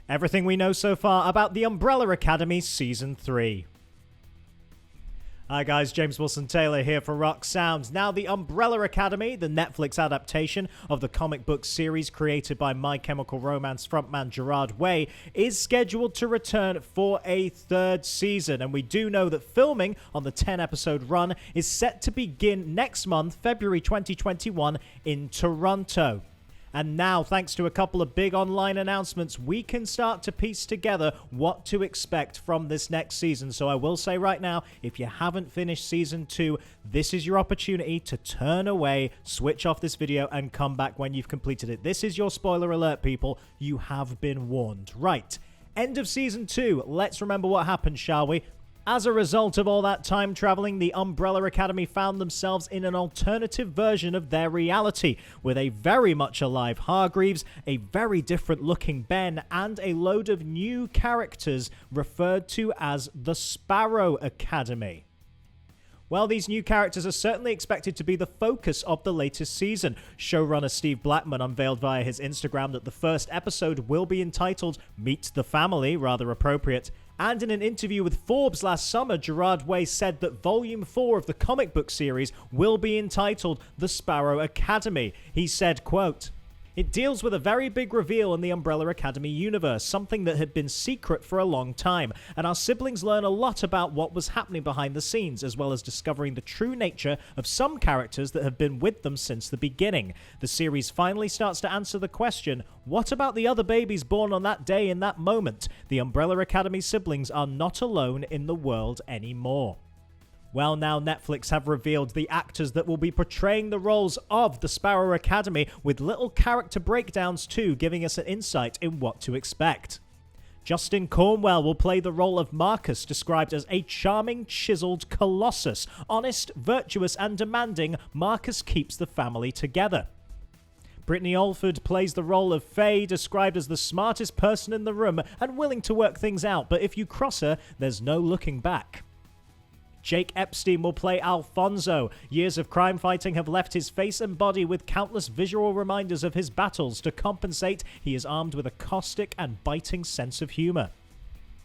Everything we know so far about The Umbrella Academy Season 3. Hi guys, James Wilson-Taylor here for Rock Sounds. Now, The Umbrella Academy, the Netflix adaptation of the comic book series created by My Chemical Romance frontman Gerard Way, is scheduled to return for a third season. And we do know that filming on the 10-episode run is set to begin next month, February 2021, in Toronto. And now, thanks to a couple of big online announcements, we can start to piece together what to expect from this next season. So I will say right now, if you haven't finished Season 2, this is your opportunity to turn away, switch off this video, and come back when you've completed it. This is your spoiler alert, people. You have been warned. Right. End of Season 2. Let's remember what happened, shall we? As a result of all that time traveling, the Umbrella Academy found themselves in an alternative version of their reality, with a very much alive Hargreaves, a very different looking Ben, and a load of new characters referred to as the Sparrow Academy. Well, these new characters are certainly expected to be the focus of the latest season. Showrunner Steve Blackman unveiled via his Instagram that the first episode will be entitled Meet the Family, rather appropriate. And in an interview with Forbes last summer, Gerard Way said that Volume 4 of the comic book series will be entitled The Sparrow Academy. He said, quote, "It deals with a very big reveal in the Umbrella Academy universe, something that had been secret for a long time, and our siblings learn a lot about what was happening behind the scenes, as well as discovering the true nature of some characters that have been with them since the beginning. The series finally starts to answer the question, what about the other babies born on that day in that moment? The Umbrella Academy siblings are not alone in the world anymore." Well, now Netflix have revealed the actors that will be portraying the roles of the Sparrow Academy, with little character breakdowns too, giving us an insight in what to expect. Justin Cornwell will play the role of Marcus, described as a charming, chiseled colossus. Honest, virtuous, and demanding, Marcus keeps the family together. Brittany Alford plays the role of Faye, described as the smartest person in the room and willing to work things out, but if you cross her, there's no looking back. Jake Epstein will play Alfonso. Years of crime fighting have left his face and body with countless visual reminders of his battles. To compensate, he is armed with a caustic and biting sense of humor.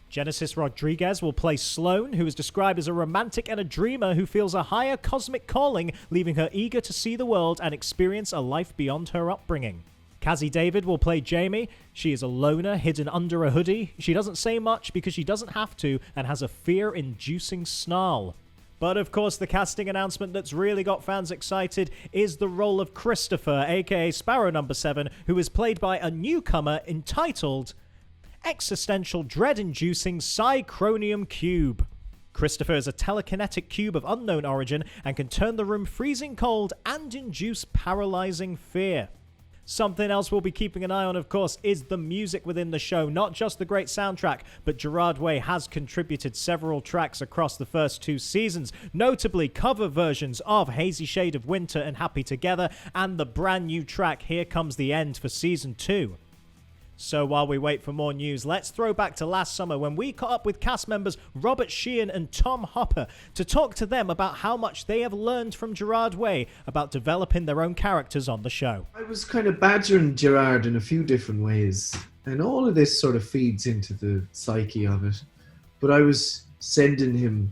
Genesis Rodriguez will play Sloane, who is described as a romantic and a dreamer who feels a higher cosmic calling, leaving her eager to see the world and experience a life beyond her upbringing. Cassie David will play Jamie. She is a loner hidden under a hoodie. She doesn't say much because she doesn't have to and has a fear-inducing snarl. But of course, the casting announcement that's really got fans excited is the role of Christopher, aka Sparrow Number 7, who is played by a newcomer entitled Existential Dread-Inducing Psychronium Cube. Christopher is a telekinetic cube of unknown origin and can turn the room freezing cold and induce paralyzing fear. Something else we'll be keeping an eye on, of course, is the music within the show. Not just the great soundtrack, but Gerard Way has contributed several tracks across the first 2 seasons, notably cover versions of Hazy Shade of Winter and Happy Together, and the brand new track Here Comes the End for Season 2. So while we wait for more news, let's throw back to last summer when we caught up with cast members Robert Sheehan and Tom Hopper to talk to them about how much they have learned from Gerard Way about developing their own characters on the show. I was kind of badgering Gerard in a few different ways, and all of this sort of feeds into the psyche of it. But I was sending him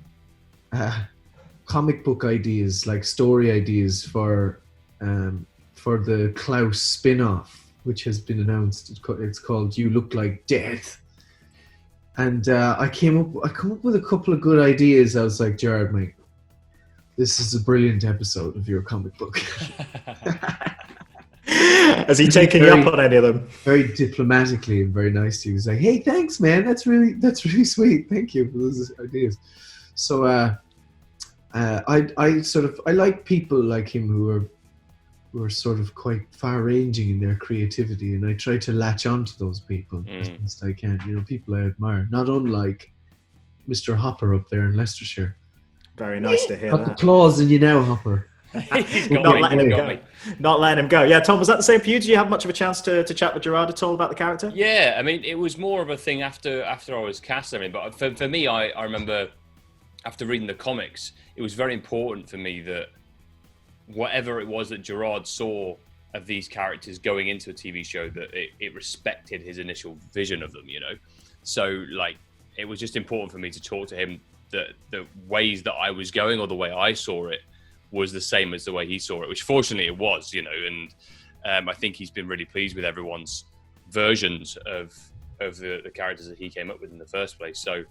comic book ideas, like story ideas for the Klaus spin-off, which has been announced. It's called You Look Like Death. And I come up with a couple of good ideas. I was like, Gerard, mate, this is a brilliant episode of your comic book. Has he taken you up on any of them? Very diplomatically and very nicely. He was like, hey, thanks, man. That's really sweet. Thank you for those ideas. So I like people like him who are sort of quite far-ranging in their creativity, and I try to latch on to those people as best I can. You know, people I admire, not unlike Mr. Hopper up there in Leicestershire. Very nice to hear that. Got the claws in you now, Hopper. Not letting him go. Not letting him go. Yeah, Tom, was that the same for you? Did you have much of a chance to chat with Gerard at all about the character? Yeah, I mean, it was more of a thing after I was cast. I mean, but for me, I remember after reading the comics, it was very important for me that whatever it was that Gerard saw these characters going into a TV show that it respected his initial vision of them, So like, it was just important for me to talk to him that the ways that I was going or the way I saw it was the same as the way he saw it, which fortunately it was, and I think he's been really pleased with everyone's versions of the characters that he came up with in the first place. So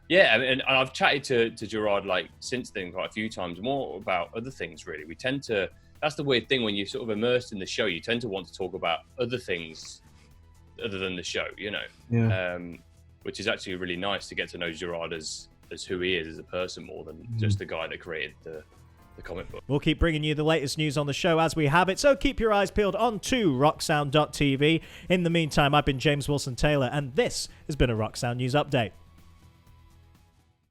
yeah, and I've chatted to Gerard like since then quite a few times more about other things. Really, we tend to. That's the weird thing when you're sort of immersed in the show. You tend to want to talk about other things other than the show, Yeah. Which is actually really nice to get to know Gerard as who he is as a person more than just the guy that created the comic book. We'll keep bringing you the latest news on the show as we have it, so keep your eyes peeled onto rocksound.tv. In the meantime, I've been James Wilson Taylor, and this has been a Rock Sound News Update.